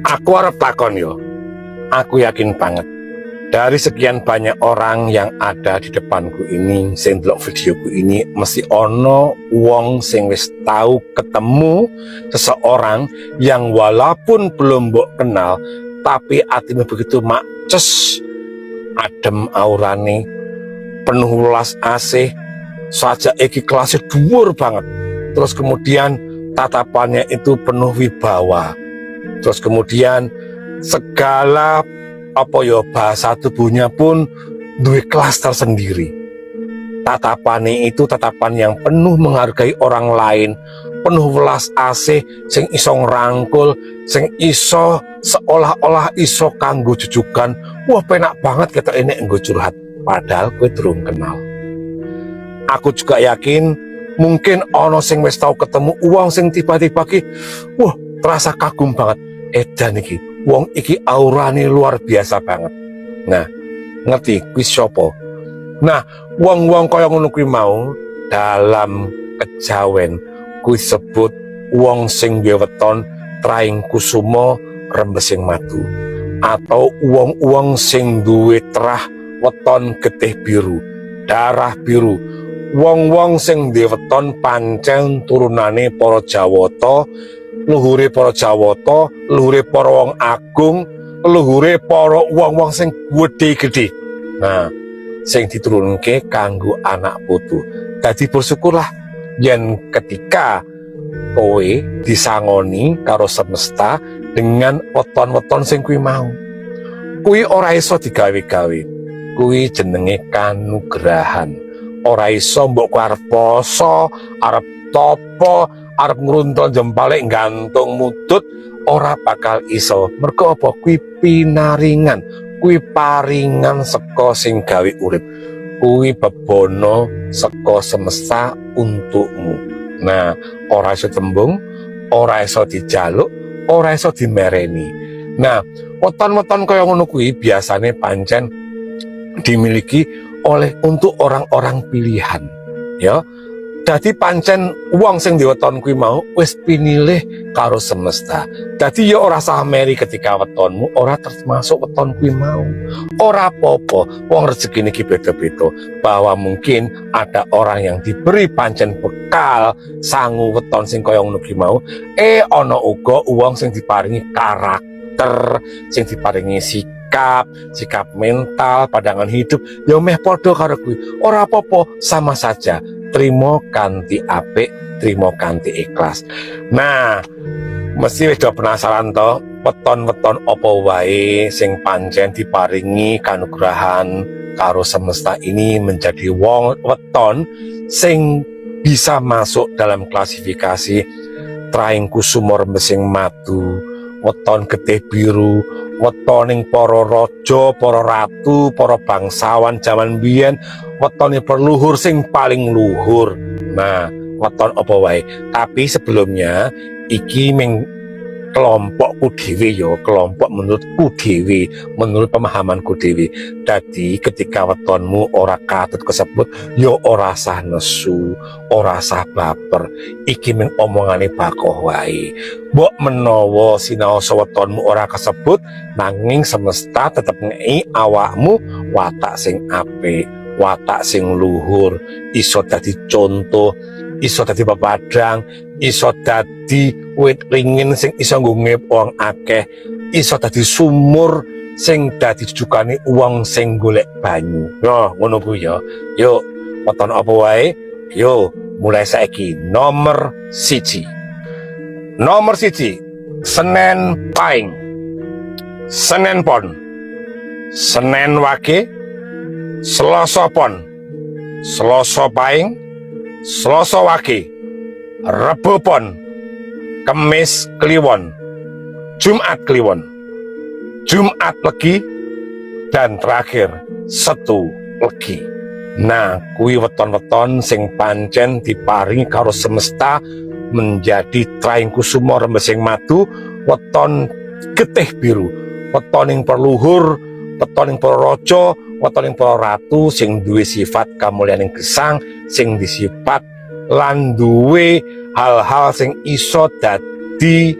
Aku arep takon yo. Aku yakin banget dari sekian banyak orang yang ada di depanku ini, sing delok videoku ini, mesti ono wong sing wis tahu ketemu seseorang yang walaupun belum mbok kenal, tapi hatimu begitu maces, adem aurane, penuh welas asih, saja iki kelasnya dhuwur banget. Terus kemudian tatapannya itu penuh wibawa. Terus kemudian segala bahasa tubuhnya pun duwe kelas tersendiri. Tatapannya itu tatapan yang penuh menghargai orang lain, penuh welas asih, sing iso ngrangkul, sing iso seolah-olah iso kanggo jujukan. Wah, penak banget kita ini nggo curhat, padahal gue durung kenal. Aku juga yakin mungkin ono sing wis tau ketemu uang sing tiba-tiba ki, wah, terasa kagum banget. Edan iki, wong iki aurane luar biasa banget. Nah, ngerti kuwi sapa? Nah, wong-wong kaya ngono kuwi mau dalam kejawen kuwi sebut wong sing duwe weton traing kusuma rembesing madu, atau wong-wong sing duwe terah weton getih biru, darah biru. Wong-wong sing duwe weton pancen turunane para Jawata, luhure para Jawata, luhure para wong agung, luhure para wong-wong sing gedhe-gedhe. Nah, sing diturunke kanggo anak putu. Dadi bersyukurlah yen ketika kowe disangoni karo semesta dengan weton-weton sing kuwi mau. Kuwi ora iso digawe-gawe. Kuwi jenenge kanugrahan. Ora iso mbok arep poso, arep topo, arep ngruntul jempale gantung mudut, ora bakal iso. Mergo apa? Kuwi pinaringan, kuwi paringan saka sing gawe urip, kuwi bebono saka semesta untukmu. Nah, ora iso tembung, ora iso dijaluk, ora iso dimereni. Nah, weton-weton kaya ngono kuwi biasane pancen dimiliki oleh untuk orang-orang pilihan, ya. Dadi pancen wong sing diweton kuwi mau wis pinilih karo semesta. Dadi ya ora sah meri ketika wetonmu ora termasuk weton kuwi mau. Ora apa-apa, wong rezekine iki beda-beda. Bahwa mungkin ada orang yang diberi pancen bekal sangu weton sing kaya ngono kuwi mau, ana uga wong sing diparingi karakter, sing diparingi sikap mental, pandangan hidup, ya meh padha karo kuwi. Ora apa-apa, sama saja. Trimo kanthi apik, trimo kanthi ikhlas. Nah, mesti wis penasaran to, weton-weton apa wae sing pancen diparingi kanugrahan karo semesta ini menjadi wong weton sing bisa masuk dalam klasifikasi traing kusuma rembesing madu, weton getih biru, wetoning para raja, para ratu, para bangsawan jaman biyen, wetone perluhur sing paling luhur. Nah, weton apa wae. Tapi sebelumnya iki ming kelompokku dhewe ya, kelompok menurutku dhewe, menurut pemahamanku dhewe. Dadi ketika wetonmu ora katut kesebut, ya ora sah nesu, ora sah baper. Iki ming omongane bakoh wae. Mbok menawa sinaosa wetonmu ora kesebut, nanging semesta tetep ngei awakmu watak sing apik, watak sing luhur, iso dadi contoh, iso dadi pepadang, iso dadi wit ringin sing iso nggone wong akeh, iso dadi sumur sing dadi jujukane wong sing golek banyu. Yo, ngono kuwi ya. Yuk, weton apa wae? Yo, mulai saiki nomor 1. Nomor 1, Senen Pahing, Senen Pon, Senen Wage, Selasa Pon, Selasa Pahing, Selasa Wage, Rebo Pon, Kemis Kliwon, Jumat Kliwon, Jumat Legi, dan terakhir Setu Legi. Nah, kuwi weton-weton sing pancen diparingi karo semesta menjadi traing kusuma rembesing madu, weton getih biru, wetoning perluhur, wetoning para raja, wetoning para ratu sing duwe sifat kamulyaning gesang, sing disifat lan duwe hal-hal sing iso dadi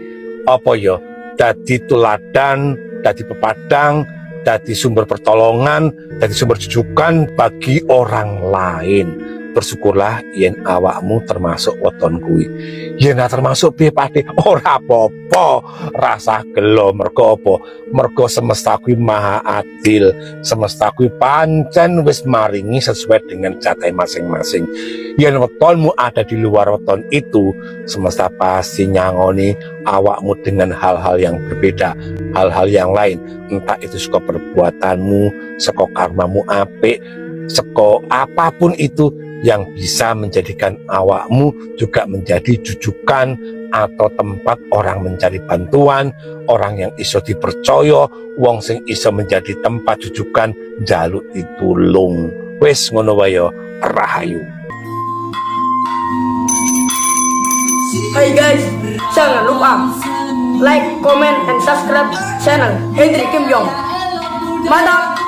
dadi tuladan, dadi pepadang, dadi sumber pertolongan, dadi sumber jujukan bagi orang lain. Bersyukurlah yen awakmu termasuk weton kuwi. Yen ora termasuk piye Pakde, ora apa-apa. Rasa gelo mergo apa? Mergo semesta kuwi maha adil. Semesta kuwi pancen wis maringi sesuai dengan jatah masing-masing. Yen wetonmu ada di luar weton itu, semesta pasti nyangoni awakmu dengan hal-hal yang berbeda, hal-hal yang lain. Entah itu saka perbuatanmu, saka karmamu apik, saka apapun itu yang bisa menjadikan awakmu juga menjadi jujukan atau tempat orang mencari bantuan, orang yang iso dipercaya, wong sing iso menjadi tempat jujukan njaluk ditulung. Wis ngono wae ya, rahayu. Hai guys, jangan lupa like, comment, and subscribe channel Hendrik Kim Yong. Mantap!